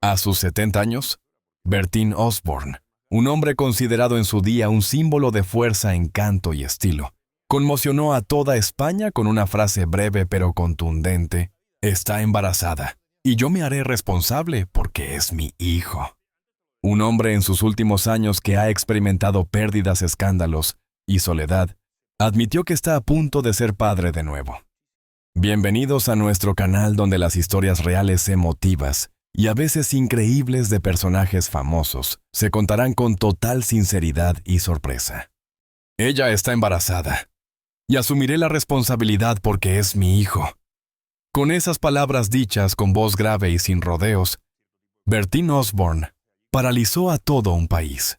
A sus 70 años, Bertín Osborne, un hombre considerado en su día un símbolo de fuerza, encanto y estilo, conmocionó a toda España con una frase breve pero contundente: «Está embarazada, y yo me haré responsable porque es mi hijo». Un hombre en sus últimos años que ha experimentado pérdidas, escándalos y soledad, admitió que está a punto de ser padre de nuevo. Bienvenidos a nuestro canal donde las historias reales, emotivas y a veces increíbles de personajes famosos se contarán con total sinceridad y sorpresa. Ella está embarazada, y asumiré la responsabilidad porque es mi hijo. Con esas palabras dichas con voz grave y sin rodeos, Bertín Osborne paralizó a todo un país.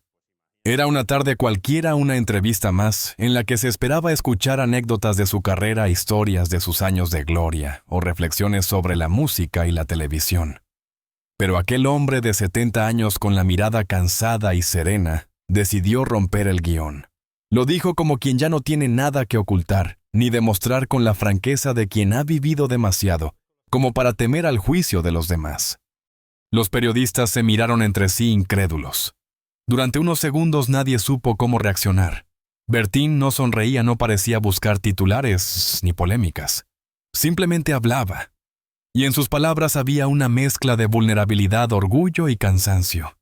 Era una tarde cualquiera, una entrevista más, en la que se esperaba escuchar anécdotas de su carrera, historias de sus años de gloria o reflexiones sobre la música y la televisión. Pero aquel hombre de 70 años con la mirada cansada y serena decidió romper el guión. Lo dijo como quien ya no tiene nada que ocultar, ni demostrar, con la franqueza de quien ha vivido demasiado, como para temer al juicio de los demás. Los periodistas se miraron entre sí incrédulos. Durante unos segundos nadie supo cómo reaccionar. Bertín no sonreía, no parecía buscar titulares ni polémicas. Simplemente hablaba. Y en sus palabras había una mezcla de vulnerabilidad, orgullo y cansancio.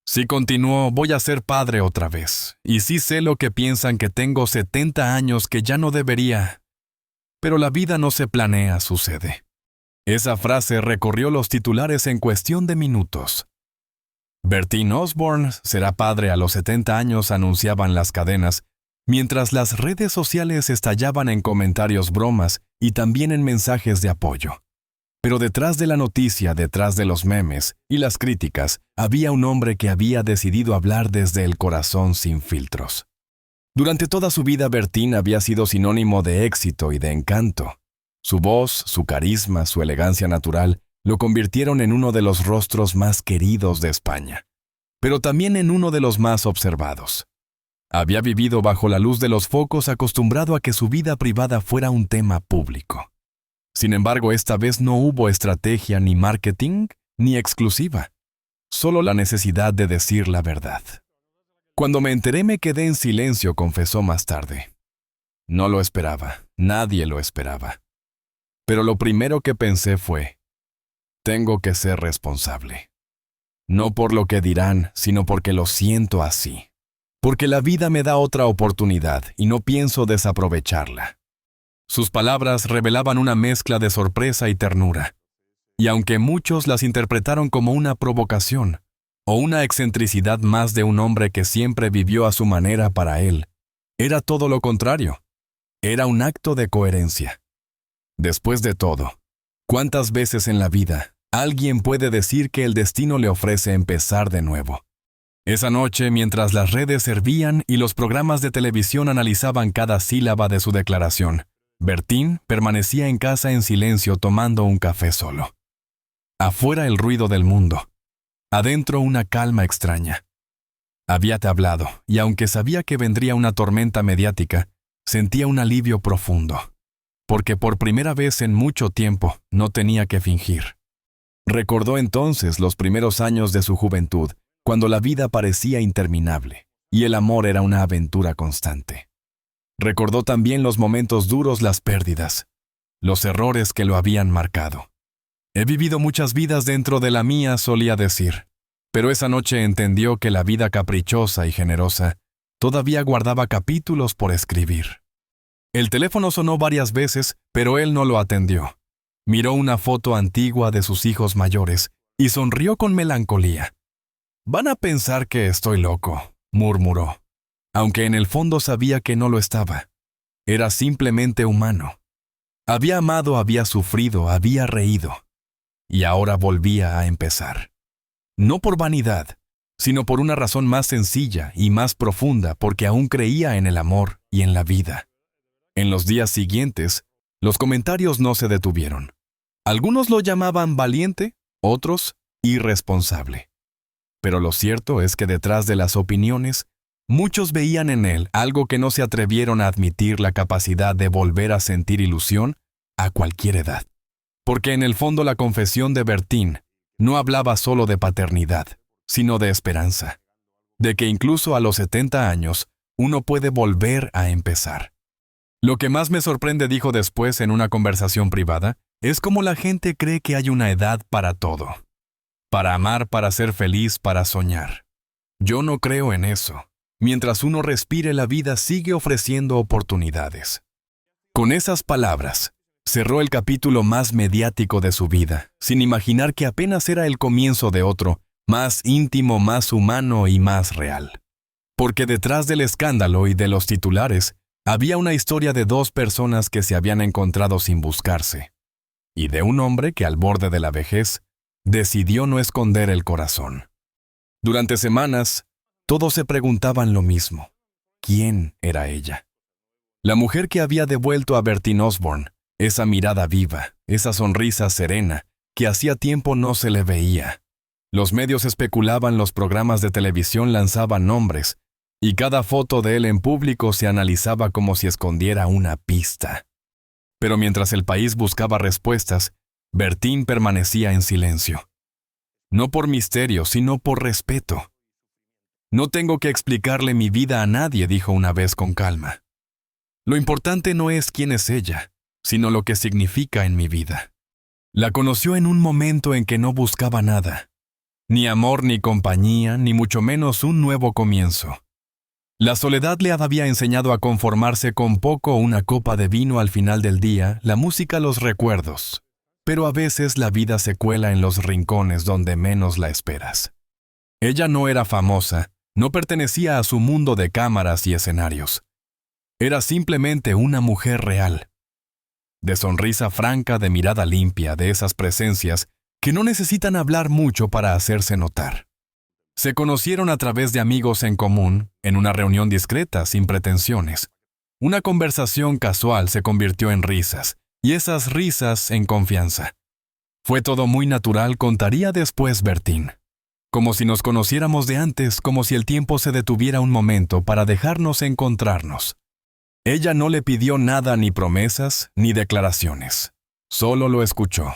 Sí, continuó, voy a ser padre otra vez. Y sí sé lo que piensan, que tengo 70 años, que ya no debería. Pero la vida no se planea, sucede. Esa frase recorrió los titulares en cuestión de minutos. Bertín Osborne será padre a los 70 años, anunciaban las cadenas, mientras las redes sociales estallaban en comentarios, bromas y también en mensajes de apoyo. Pero detrás de la noticia, detrás de los memes y las críticas, había un hombre que había decidido hablar desde el corazón, sin filtros. Durante toda su vida, Bertín había sido sinónimo de éxito y de encanto. Su voz, su carisma, su elegancia natural lo convirtieron en uno de los rostros más queridos de España, pero también en uno de los más observados. Había vivido bajo la luz de los focos, acostumbrado a que su vida privada fuera un tema público. Sin embargo, esta vez no hubo estrategia, ni marketing, ni exclusiva. Solo la necesidad de decir la verdad. Cuando me enteré me quedé en silencio, confesó más tarde. No lo esperaba, nadie lo esperaba. Pero lo primero que pensé fue: tengo que ser responsable. No por lo que dirán, sino porque lo siento así. Porque la vida me da otra oportunidad y no pienso desaprovecharla. Sus palabras revelaban una mezcla de sorpresa y ternura. Y aunque muchos las interpretaron como una provocación o una excentricidad más de un hombre que siempre vivió a su manera, para él era todo lo contrario. Era un acto de coherencia. Después de todo, ¿cuántas veces en la vida alguien puede decir que el destino le ofrece empezar de nuevo? Esa noche, mientras las redes hervían y los programas de televisión analizaban cada sílaba de su declaración, Bertín permanecía en casa en silencio, tomando un café solo. Afuera el ruido del mundo. Adentro una calma extraña. Había hablado, y aunque sabía que vendría una tormenta mediática, sentía un alivio profundo. Porque por primera vez en mucho tiempo no tenía que fingir. Recordó entonces los primeros años de su juventud, cuando la vida parecía interminable, y el amor era una aventura constante. Recordó también los momentos duros, las pérdidas, los errores que lo habían marcado. He vivido muchas vidas dentro de la mía, solía decir, pero esa noche entendió que la vida caprichosa y generosa todavía guardaba capítulos por escribir. El teléfono sonó varias veces, pero él no lo atendió. Miró una foto antigua de sus hijos mayores y sonrió con melancolía. «Van a pensar que estoy loco», murmuró, aunque en el fondo sabía que no lo estaba. Era simplemente humano. Había amado, había sufrido, había reído. Y ahora volvía a empezar. No por vanidad, sino por una razón más sencilla y más profunda, porque aún creía en el amor y en la vida. En los días siguientes, los comentarios no se detuvieron. Algunos lo llamaban valiente, otros irresponsable. Pero lo cierto es que detrás de las opiniones, muchos veían en él algo que no se atrevieron a admitir: la capacidad de volver a sentir ilusión a cualquier edad. Porque en el fondo la confesión de Bertín no hablaba solo de paternidad, sino de esperanza, de que incluso a los 70 años uno puede volver a empezar. Lo que más me sorprende, dijo después en una conversación privada, es cómo la gente cree que hay una edad para todo. Para amar, para ser feliz, para soñar. Yo no creo en eso. Mientras uno respire, la vida sigue ofreciendo oportunidades. Con esas palabras, cerró el capítulo más mediático de su vida, sin imaginar que apenas era el comienzo de otro, más íntimo, más humano y más real. Porque detrás del escándalo y de los titulares, había una historia de dos personas que se habían encontrado sin buscarse, y de un hombre que al borde de la vejez decidió no esconder el corazón. Durante semanas, todos se preguntaban lo mismo. ¿Quién era ella? La mujer que había devuelto a Bertín Osborne, esa mirada viva, esa sonrisa serena, que hacía tiempo no se le veía. Los medios especulaban, los programas de televisión lanzaban nombres, y cada foto de él en público se analizaba como si escondiera una pista. Pero mientras el país buscaba respuestas, Bertín permanecía en silencio. No por misterio, sino por respeto. No tengo que explicarle mi vida a nadie, dijo una vez con calma. Lo importante no es quién es ella, sino lo que significa en mi vida. La conoció en un momento en que no buscaba nada. Ni amor, ni compañía, ni mucho menos un nuevo comienzo. La soledad le había enseñado a conformarse con poco, una copa de vino al final del día, la música, los recuerdos. Pero a veces la vida se cuela en los rincones donde menos la esperas. Ella no era famosa, no pertenecía a su mundo de cámaras y escenarios. Era simplemente una mujer real. De sonrisa franca, de mirada limpia, de esas presencias que no necesitan hablar mucho para hacerse notar. Se conocieron a través de amigos en común, en una reunión discreta, sin pretensiones. Una conversación casual se convirtió en risas, y esas risas en confianza. Fue todo muy natural, contaría después Bertín. Como si nos conociéramos de antes, como si el tiempo se detuviera un momento para dejarnos encontrarnos. Ella no le pidió nada, ni promesas, ni declaraciones. Solo lo escuchó.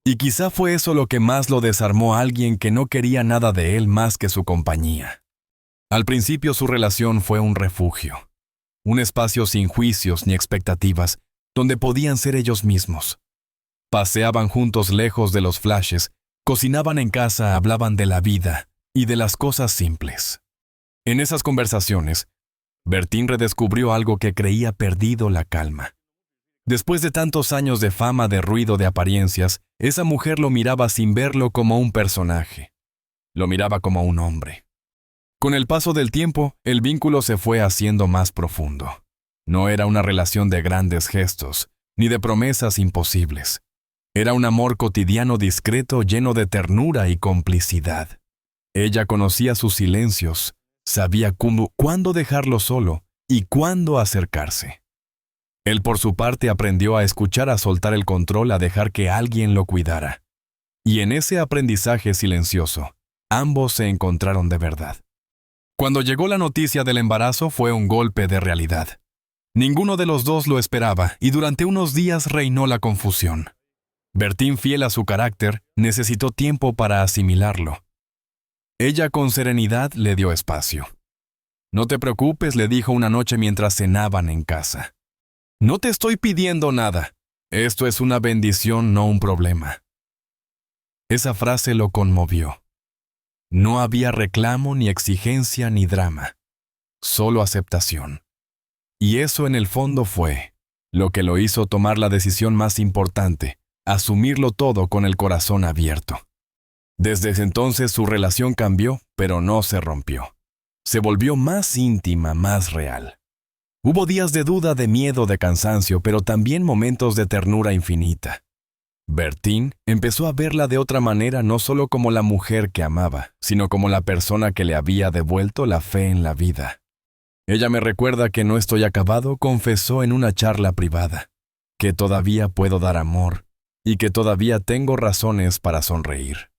Y quizá fue eso lo que más lo desarmó a alguien que no quería nada de él más que su compañía. Al principio su relación fue un refugio. Un espacio sin juicios ni expectativas, donde podían ser ellos mismos. Paseaban juntos lejos de los flashes, cocinaban en casa, hablaban de la vida y de las cosas simples. En esas conversaciones, Bertín redescubrió algo que creía perdido: la calma. Después de tantos años de fama, de ruido, de apariencias, esa mujer lo miraba sin verlo como un personaje. Lo miraba como un hombre. Con el paso del tiempo, el vínculo se fue haciendo más profundo. No era una relación de grandes gestos, ni de promesas imposibles. Era un amor cotidiano, discreto, lleno de ternura y complicidad. Ella conocía sus silencios, sabía cuándo dejarlo solo y cuándo acercarse. Él, por su parte, aprendió a escuchar, a soltar el control, a dejar que alguien lo cuidara. Y en ese aprendizaje silencioso, ambos se encontraron de verdad. Cuando llegó la noticia del embarazo, fue un golpe de realidad. Ninguno de los dos lo esperaba, y durante unos días reinó la confusión. Bertín, fiel a su carácter, necesitó tiempo para asimilarlo. Ella, con serenidad, le dio espacio. «No te preocupes», le dijo una noche mientras cenaban en casa. «No te estoy pidiendo nada. Esto es una bendición, no un problema». Esa frase lo conmovió. No había reclamo, ni exigencia, ni drama. Solo aceptación. Y eso en el fondo fue lo que lo hizo tomar la decisión más importante: asumirlo todo con el corazón abierto. Desde ese entonces su relación cambió, pero no se rompió. Se volvió más íntima, más real. Hubo días de duda, de miedo, de cansancio, pero también momentos de ternura infinita. Bertín empezó a verla de otra manera, no solo como la mujer que amaba, sino como la persona que le había devuelto la fe en la vida. «Ella me recuerda que no estoy acabado», confesó en una charla privada, «que todavía puedo dar amor y que todavía tengo razones para sonreír».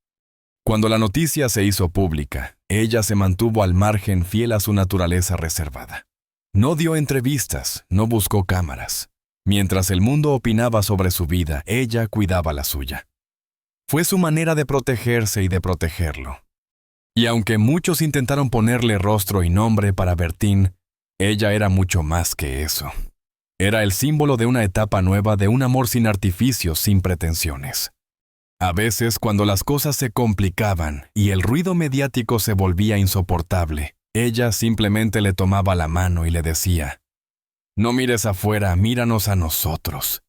Cuando la noticia se hizo pública, ella se mantuvo al margen, fiel a su naturaleza reservada. No dio entrevistas, no buscó cámaras. Mientras el mundo opinaba sobre su vida, ella cuidaba la suya. Fue su manera de protegerse y de protegerlo. Y aunque muchos intentaron ponerle rostro y nombre para Bertín, ella era mucho más que eso. Era el símbolo de una etapa nueva, de un amor sin artificios, sin pretensiones. A veces, cuando las cosas se complicaban y el ruido mediático se volvía insoportable, ella simplemente le tomaba la mano y le decía: «No mires afuera, míranos a nosotros».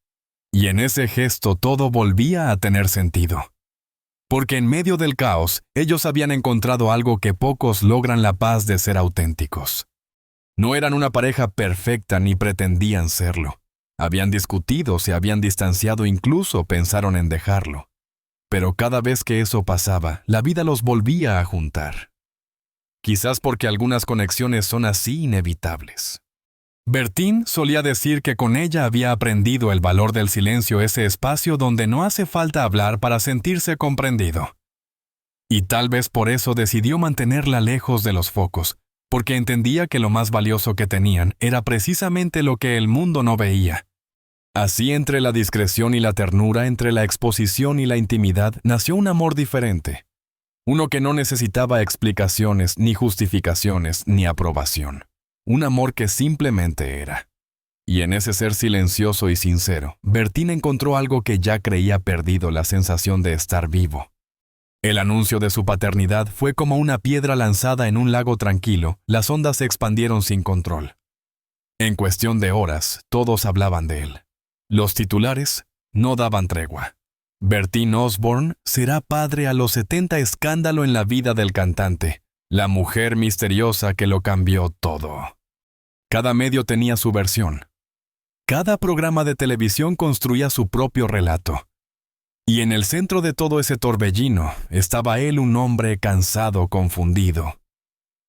Y en ese gesto todo volvía a tener sentido. Porque en medio del caos, ellos habían encontrado algo que pocos logran: la paz de ser auténticos. No eran una pareja perfecta ni pretendían serlo. Habían discutido, se habían distanciado, incluso pensaron en dejarlo. Pero cada vez que eso pasaba, la vida los volvía a juntar. Quizás porque algunas conexiones son así, inevitables. Bertín solía decir que con ella había aprendido el valor del silencio, ese espacio donde no hace falta hablar para sentirse comprendido. Y tal vez por eso decidió mantenerla lejos de los focos, porque entendía que lo más valioso que tenían era precisamente lo que el mundo no veía. Así, entre la discreción y la ternura, entre la exposición y la intimidad, nació un amor diferente. Uno que no necesitaba explicaciones, ni justificaciones, ni aprobación. Un amor que simplemente era. Y en ese ser silencioso y sincero, Bertín encontró algo que ya creía perdido: la sensación de estar vivo. El anuncio de su paternidad fue como una piedra lanzada en un lago tranquilo. Las ondas se expandieron sin control. En cuestión de horas, todos hablaban de él. Los titulares no daban tregua. Bertín Osborne será padre a los 70, escándalo en la vida del cantante, la mujer misteriosa que lo cambió todo. Cada medio tenía su versión. Cada programa de televisión construía su propio relato. Y en el centro de todo ese torbellino estaba él, un hombre cansado, confundido,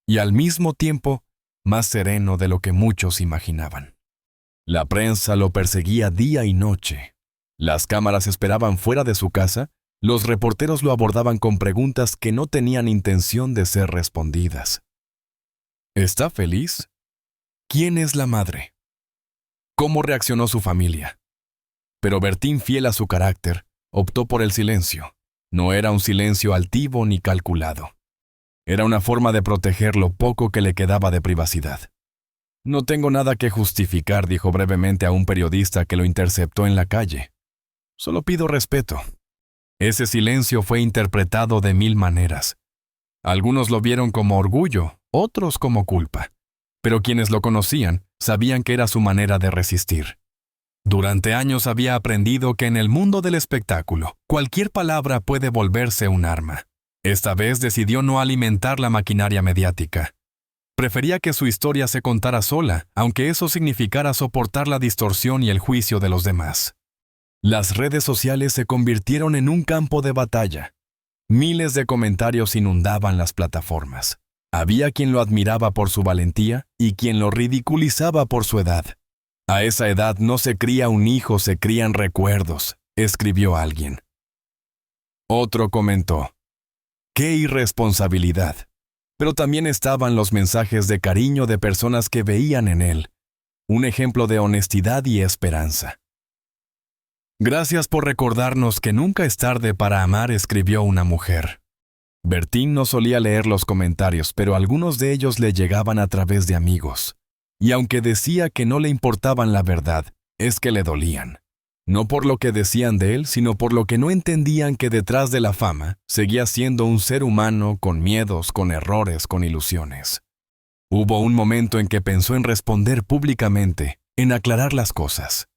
y al mismo tiempo más sereno de lo que muchos imaginaban. La prensa lo perseguía día y noche. Las cámaras esperaban fuera de su casa, los reporteros lo abordaban con preguntas que no tenían intención de ser respondidas. ¿Está feliz? ¿Quién es la madre? ¿Cómo reaccionó su familia? Pero Bertín, fiel a su carácter, optó por el silencio. No era un silencio altivo ni calculado. Era una forma de proteger lo poco que le quedaba de privacidad. «No tengo nada que justificar», dijo brevemente a un periodista que lo interceptó en la calle. «Solo pido respeto». Ese silencio fue interpretado de 1000 maneras. Algunos lo vieron como orgullo, otros como culpa. Pero quienes lo conocían sabían que era su manera de resistir. Durante años había aprendido que en el mundo del espectáculo, cualquier palabra puede volverse un arma. Esta vez decidió no alimentar la maquinaria mediática. Prefería que su historia se contara sola, aunque eso significara soportar la distorsión y el juicio de los demás. Las redes sociales se convirtieron en un campo de batalla. Miles de comentarios inundaban las plataformas. Había quien lo admiraba por su valentía y quien lo ridiculizaba por su edad. «A esa edad no se cría un hijo, se crían recuerdos», escribió alguien. Otro comentó: «¡Qué irresponsabilidad!». Pero también estaban los mensajes de cariño de personas que veían en él un ejemplo de honestidad y esperanza. «Gracias por recordarnos que nunca es tarde para amar», escribió una mujer. Bertín no solía leer los comentarios, pero algunos de ellos le llegaban a través de amigos. Y aunque decía que no le importaban la verdad, es que le dolían. No por lo que decían de él, sino por lo que no entendían, que detrás de la fama seguía siendo un ser humano con miedos, con errores, con ilusiones. Hubo un momento en que pensó en responder públicamente, en aclarar las cosas.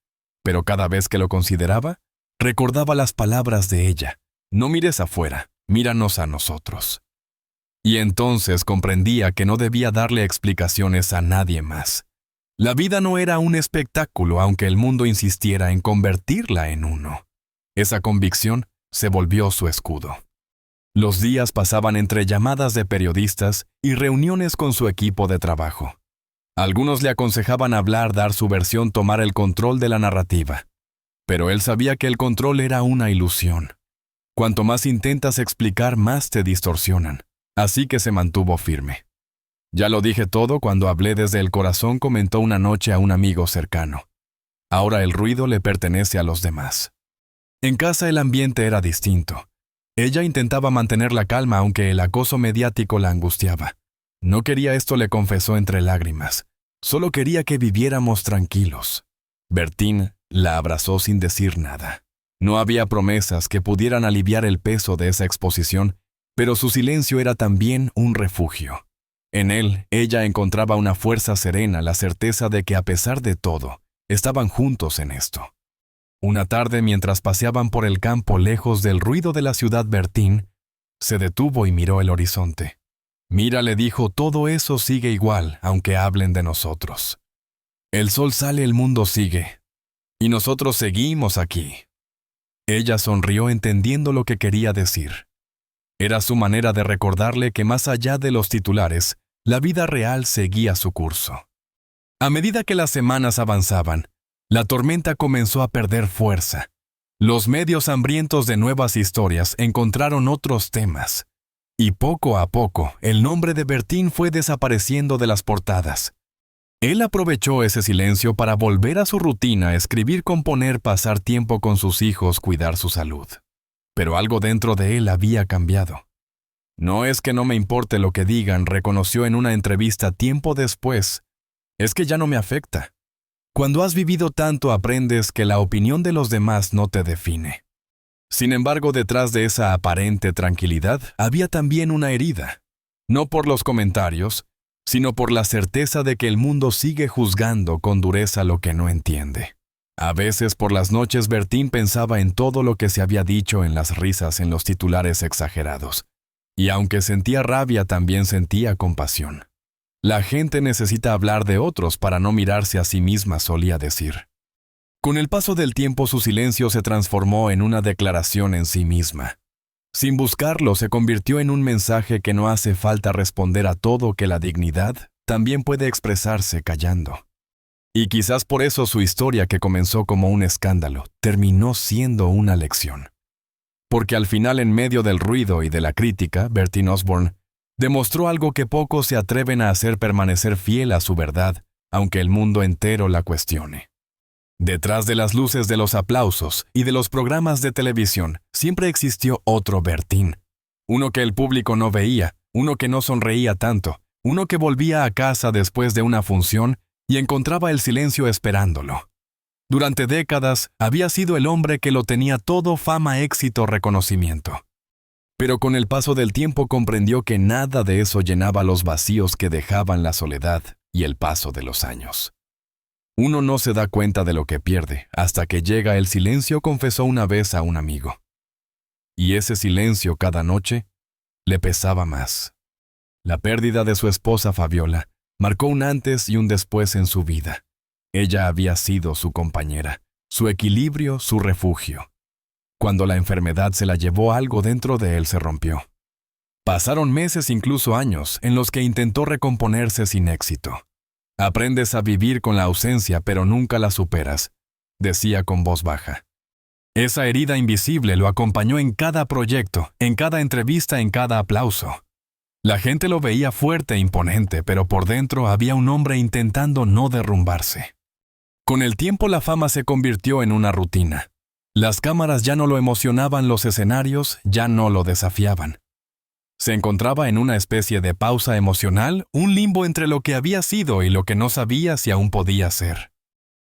Pero cada vez que lo consideraba, recordaba las palabras de ella: «No mires afuera, míranos a nosotros». Y entonces comprendía que no debía darle explicaciones a nadie más. La vida no era un espectáculo, aunque el mundo insistiera en convertirla en uno. Esa convicción se volvió su escudo. Los días pasaban entre llamadas de periodistas y reuniones con su equipo de trabajo. Algunos le aconsejaban hablar, dar su versión, tomar el control de la narrativa. Pero él sabía que el control era una ilusión. Cuanto más intentas explicar, más te distorsionan. Así que se mantuvo firme. «Ya lo dije todo cuando hablé desde el corazón», comentó una noche a un amigo cercano. «Ahora el ruido le pertenece a los demás». En casa el ambiente era distinto. Ella intentaba mantener la calma aunque el acoso mediático la angustiaba. No quería esto, le confesó entre lágrimas. Solo quería que viviéramos tranquilos. Bertín la abrazó sin decir nada. No había promesas que pudieran aliviar el peso de esa exposición, pero su silencio era también un refugio. En él, ella encontraba una fuerza serena, la certeza de que a pesar de todo, estaban juntos en esto. Una tarde, mientras paseaban por el campo lejos del ruido de la ciudad, Bertín se detuvo y miró el horizonte. «Mira», le dijo, «todo eso sigue igual, aunque hablen de nosotros. El sol sale, el mundo sigue. Y nosotros seguimos aquí». Ella sonrió entendiendo lo que quería decir. Era su manera de recordarle que más allá de los titulares, la vida real seguía su curso. A medida que las semanas avanzaban, la tormenta comenzó a perder fuerza. Los medios hambrientos de nuevas historias encontraron otros temas. Y poco a poco, el nombre de Bertín fue desapareciendo de las portadas. Él aprovechó ese silencio para volver a su rutina, escribir, componer, pasar tiempo con sus hijos, cuidar su salud. Pero algo dentro de él había cambiado. «No es que no me importe lo que digan», reconoció en una entrevista tiempo después. «Es que ya no me afecta. Cuando has vivido tanto aprendes que la opinión de los demás no te define». Sin embargo, detrás de esa aparente tranquilidad había también una herida. No por los comentarios, sino por la certeza de que el mundo sigue juzgando con dureza lo que no entiende. A veces por las noches Bertín pensaba en todo lo que se había dicho, en las risas, en los titulares exagerados. Y aunque sentía rabia, también sentía compasión. «La gente necesita hablar de otros para no mirarse a sí misma», solía decir. Con el paso del tiempo su silencio se transformó en una declaración en sí misma. Sin buscarlo, se convirtió en un mensaje que no hace falta responder a todo, que la dignidad también puede expresarse callando. Y quizás por eso su historia, que comenzó como un escándalo, terminó siendo una lección. Porque al final, en medio del ruido y de la crítica, Bertín Osborne demostró algo que pocos se atreven a hacer: permanecer fiel a su verdad, aunque el mundo entero la cuestione. Detrás de las luces de los aplausos y de los programas de televisión, siempre existió otro Bertín. Uno que el público no veía, uno que no sonreía tanto, uno que volvía a casa después de una función y encontraba el silencio esperándolo. Durante décadas había sido el hombre que lo tenía todo: fama, éxito, reconocimiento. Pero con el paso del tiempo comprendió que nada de eso llenaba los vacíos que dejaban la soledad y el paso de los años. Uno no se da cuenta de lo que pierde hasta que llega el silencio, confesó una vez a un amigo. Y ese silencio cada noche le pesaba más. La pérdida de su esposa Fabiola marcó un antes y un después en su vida. Ella había sido su compañera, su equilibrio, su refugio. Cuando la enfermedad se la llevó, algo dentro de él se rompió. Pasaron meses, incluso años, en los que intentó recomponerse sin éxito. «Aprendes a vivir con la ausencia, pero nunca la superas», decía con voz baja. Esa herida invisible lo acompañó en cada proyecto, en cada entrevista, en cada aplauso. La gente lo veía fuerte e imponente, pero por dentro había un hombre intentando no derrumbarse. Con el tiempo la fama se convirtió en una rutina. Las cámaras ya no lo emocionaban, los escenarios ya no lo desafiaban. Se encontraba en una especie de pausa emocional, un limbo entre lo que había sido y lo que no sabía si aún podía ser.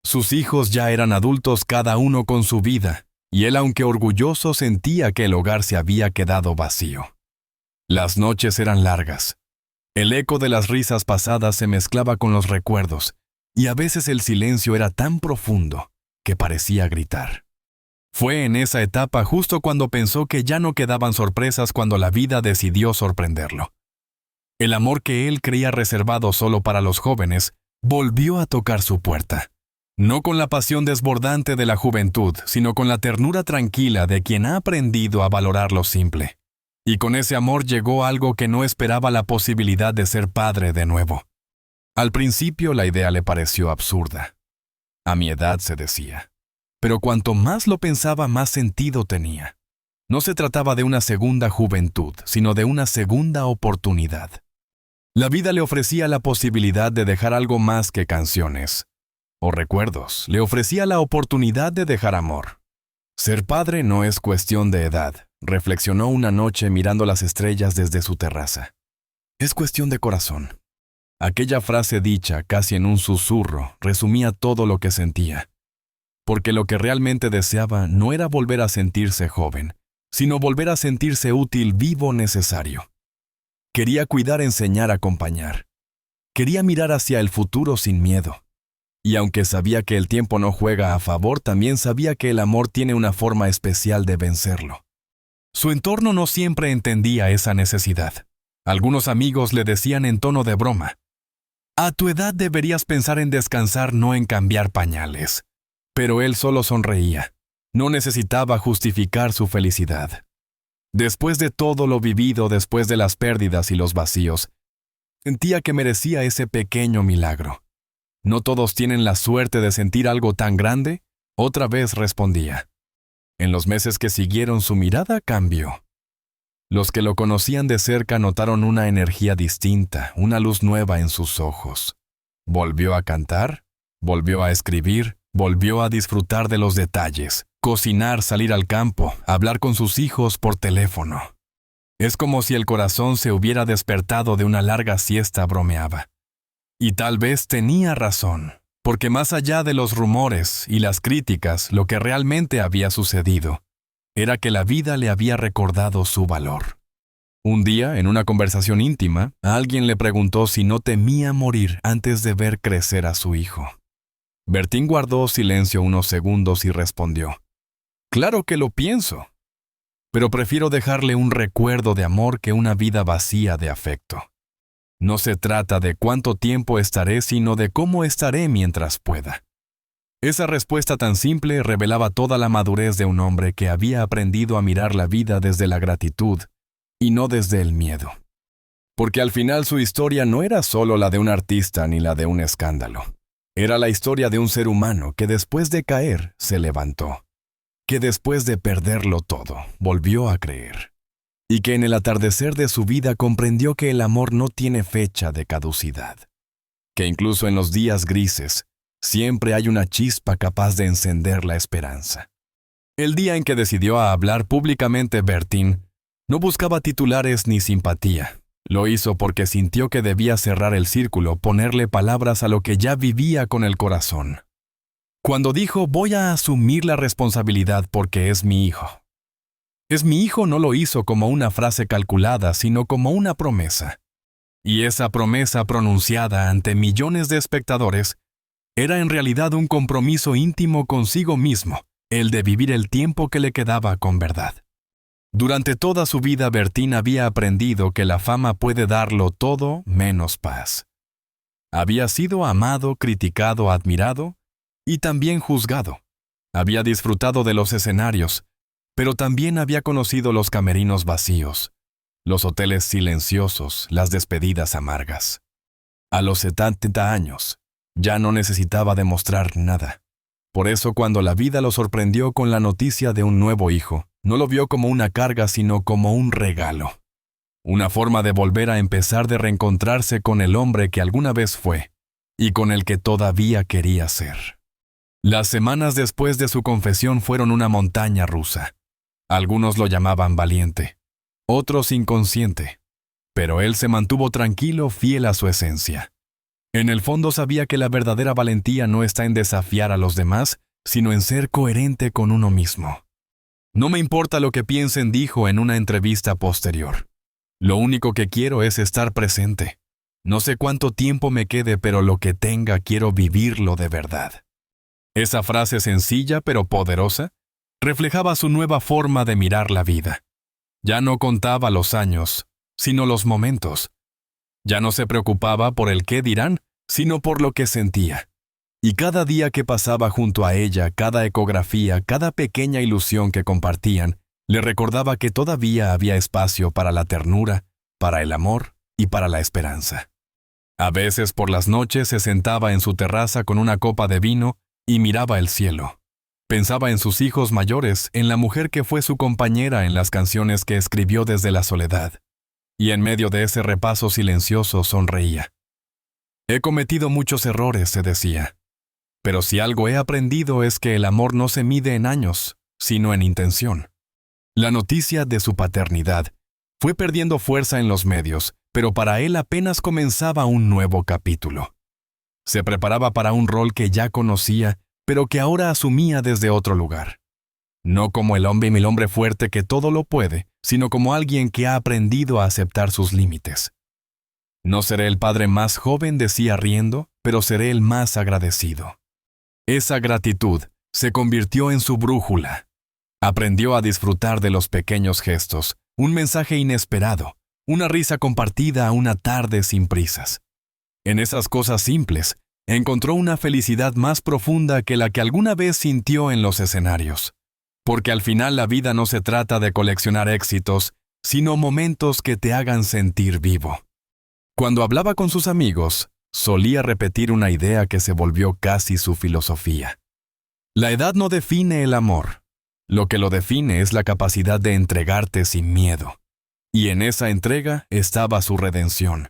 Sus hijos ya eran adultos, cada uno con su vida, y él, aunque orgulloso, sentía que el hogar se había quedado vacío. Las noches eran largas. El eco de las risas pasadas se mezclaba con los recuerdos, y a veces el silencio era tan profundo que parecía gritar. Fue en esa etapa justo cuando pensó que ya no quedaban sorpresas, cuando la vida decidió sorprenderlo. El amor que él creía reservado solo para los jóvenes volvió a tocar su puerta. No con la pasión desbordante de la juventud, sino con la ternura tranquila de quien ha aprendido a valorar lo simple. Y con ese amor llegó algo que no esperaba: la posibilidad de ser padre de nuevo. Al principio la idea le pareció absurda. A mi edad, se decía. Pero cuanto más lo pensaba, más sentido tenía. No se trataba de una segunda juventud, sino de una segunda oportunidad. La vida le ofrecía la posibilidad de dejar algo más que canciones o recuerdos. Le ofrecía la oportunidad de dejar amor. Ser padre no es cuestión de edad, reflexionó una noche mirando las estrellas desde su terraza. Es cuestión de corazón. Aquella frase dicha casi en un susurro resumía todo lo que sentía, porque lo que realmente deseaba no era volver a sentirse joven, sino volver a sentirse útil, vivo, necesario. Quería cuidar, enseñar, acompañar. Quería mirar hacia el futuro sin miedo. Y aunque sabía que el tiempo no juega a favor, también sabía que el amor tiene una forma especial de vencerlo. Su entorno no siempre entendía esa necesidad. Algunos amigos le decían en tono de broma: «A tu edad deberías pensar en descansar, no en cambiar pañales». Pero él solo sonreía. No necesitaba justificar su felicidad. Después de todo lo vivido, después de las pérdidas y los vacíos, sentía que merecía ese pequeño milagro. ¿No todos tienen la suerte de sentir algo tan grande?, otra vez respondía. En los meses que siguieron, su mirada cambió. Los que lo conocían de cerca notaron una energía distinta, una luz nueva en sus ojos. Volvió a cantar, volvió a escribir, volvió a disfrutar de los detalles, cocinar, salir al campo, hablar con sus hijos por teléfono. Es como si el corazón se hubiera despertado de una larga siesta, bromeaba. Y tal vez tenía razón, porque más allá de los rumores y las críticas, lo que realmente había sucedido era que la vida le había recordado su valor. Un día, en una conversación íntima, alguien le preguntó si no temía morir antes de ver crecer a su hijo. Bertín guardó silencio unos segundos y respondió: «Claro que lo pienso, pero prefiero dejarle un recuerdo de amor que una vida vacía de afecto. No se trata de cuánto tiempo estaré, sino de cómo estaré mientras pueda». Esa respuesta tan simple revelaba toda la madurez de un hombre que había aprendido a mirar la vida desde la gratitud y no desde el miedo. Porque al final su historia no era solo la de un artista ni la de un escándalo. Era la historia de un ser humano que después de caer se levantó, que después de perderlo todo volvió a creer, y que en el atardecer de su vida comprendió que el amor no tiene fecha de caducidad, que incluso en los días grises siempre hay una chispa capaz de encender la esperanza. El día en que decidió hablar públicamente, Bertín no buscaba titulares ni simpatía. Lo hizo porque sintió que debía cerrar el círculo, ponerle palabras a lo que ya vivía con el corazón. Cuando dijo: «Voy a asumir la responsabilidad porque es mi hijo». Es mi hijo no lo hizo como una frase calculada, sino como una promesa. Y esa promesa pronunciada ante millones de espectadores era en realidad un compromiso íntimo consigo mismo, el de vivir el tiempo que le quedaba con verdad. Durante toda su vida, Bertín había aprendido que la fama puede darlo todo menos paz. Había sido amado, criticado, admirado y también juzgado. Había disfrutado de los escenarios, pero también había conocido los camerinos vacíos, los hoteles silenciosos, las despedidas amargas. A los 70 años, ya no necesitaba demostrar nada. Por eso, cuando la vida lo sorprendió con la noticia de un nuevo hijo, no lo vio como una carga, sino como un regalo. Una forma de volver a empezar, de reencontrarse con el hombre que alguna vez fue y con el que todavía quería ser. Las semanas después de su confesión fueron una montaña rusa. Algunos lo llamaban valiente, otros inconsciente, pero él se mantuvo tranquilo, fiel a su esencia. En el fondo sabía que la verdadera valentía no está en desafiar a los demás, sino en ser coherente con uno mismo. «No me importa lo que piensen», dijo en una entrevista posterior. «Lo único que quiero es estar presente. No sé cuánto tiempo me quede, pero lo que tenga quiero vivirlo de verdad». Esa frase sencilla pero poderosa reflejaba su nueva forma de mirar la vida. Ya no contaba los años, sino los momentos. Ya no se preocupaba por el qué dirán, sino por lo que sentía. Y cada día que pasaba junto a ella, cada ecografía, cada pequeña ilusión que compartían, le recordaba que todavía había espacio para la ternura, para el amor y para la esperanza. A veces por las noches se sentaba en su terraza con una copa de vino y miraba el cielo. Pensaba en sus hijos mayores, en la mujer que fue su compañera en las canciones que escribió desde la soledad. Y en medio de ese repaso silencioso sonreía. «He cometido muchos errores», se decía. «Pero si algo he aprendido es que el amor no se mide en años, sino en intención». La noticia de su paternidad fue perdiendo fuerza en los medios, pero para él apenas comenzaba un nuevo capítulo. Se preparaba para un rol que ya conocía, pero que ahora asumía desde otro lugar. No como el hombre fuerte que todo lo puede, sino como alguien que ha aprendido a aceptar sus límites. No seré el padre más joven, decía riendo, pero seré el más agradecido. Esa gratitud se convirtió en su brújula. Aprendió a disfrutar de los pequeños gestos, un mensaje inesperado, una risa compartida a una tarde sin prisas. En esas cosas simples, encontró una felicidad más profunda que la que alguna vez sintió en los escenarios. Porque al final la vida no se trata de coleccionar éxitos, sino momentos que te hagan sentir vivo. Cuando hablaba con sus amigos, solía repetir una idea que se volvió casi su filosofía. La edad no define el amor. Lo que lo define es la capacidad de entregarte sin miedo. Y en esa entrega estaba su redención.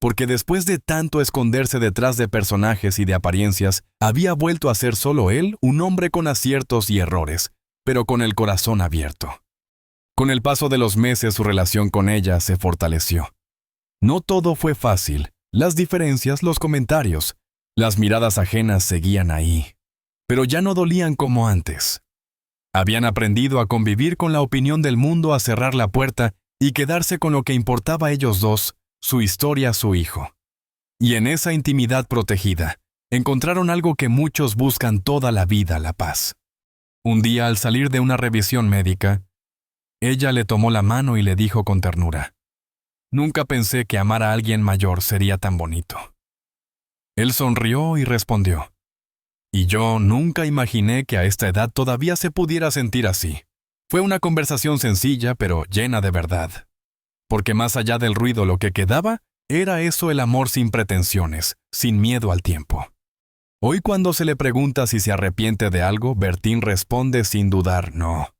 Porque después de tanto esconderse detrás de personajes y de apariencias, había vuelto a ser solo él, un hombre con aciertos y errores, pero con el corazón abierto. Con el paso de los meses su relación con ella se fortaleció. No todo fue fácil, las diferencias, los comentarios, las miradas ajenas seguían ahí, pero ya no dolían como antes. Habían aprendido a convivir con la opinión del mundo, a cerrar la puerta y quedarse con lo que importaba a ellos dos, su historia, su hijo. Y en esa intimidad protegida, encontraron algo que muchos buscan toda la vida: la paz. Un día, al salir de una revisión médica, ella le tomó la mano y le dijo con ternura: «Nunca pensé que amar a alguien mayor sería tan bonito». Él sonrió y respondió: «Y yo nunca imaginé que a esta edad todavía se pudiera sentir así». Fue una conversación sencilla, pero llena de verdad. Porque más allá del ruido, lo que quedaba era eso: el amor sin pretensiones, sin miedo al tiempo. Hoy, cuando se le pregunta si se arrepiente de algo, Bertín responde sin dudar: «No.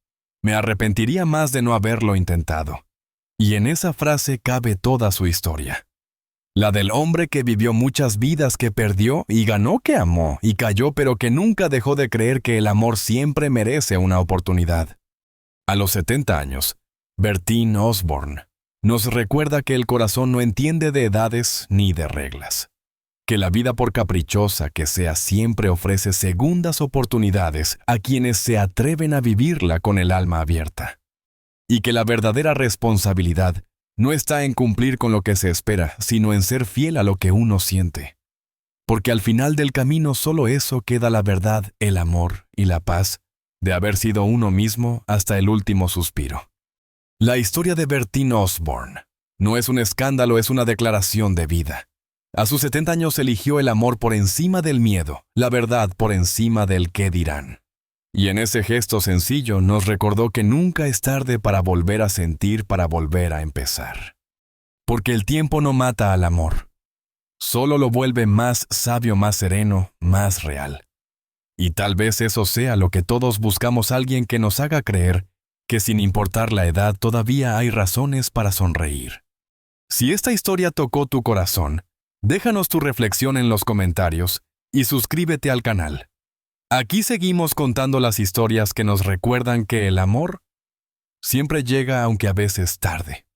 Me arrepentiría más de no haberlo intentado». Y en esa frase cabe toda su historia. La del hombre que vivió muchas vidas, que perdió y ganó, que amó y cayó, pero que nunca dejó de creer que el amor siempre merece una oportunidad. A los 70 años, Bertín Osborne nos recuerda que el corazón no entiende de edades ni de reglas. Que la vida, por caprichosa que sea, siempre ofrece segundas oportunidades a quienes se atreven a vivirla con el alma abierta. Y que la verdadera responsabilidad no está en cumplir con lo que se espera, sino en ser fiel a lo que uno siente. Porque al final del camino solo eso queda: la verdad, el amor y la paz de haber sido uno mismo hasta el último suspiro. La historia de Bertín Osborne no es un escándalo, es una declaración de vida. A sus 70 años eligió el amor por encima del miedo, la verdad por encima del qué dirán. Y en ese gesto sencillo nos recordó que nunca es tarde para volver a sentir, para volver a empezar. Porque el tiempo no mata al amor. Solo lo vuelve más sabio, más sereno, más real. Y tal vez eso sea lo que todos buscamos: alguien que nos haga creer que sin importar la edad todavía hay razones para sonreír. Si esta historia tocó tu corazón, déjanos tu reflexión en los comentarios y suscríbete al canal. Aquí seguimos contando las historias que nos recuerdan que el amor siempre llega, aunque a veces tarde.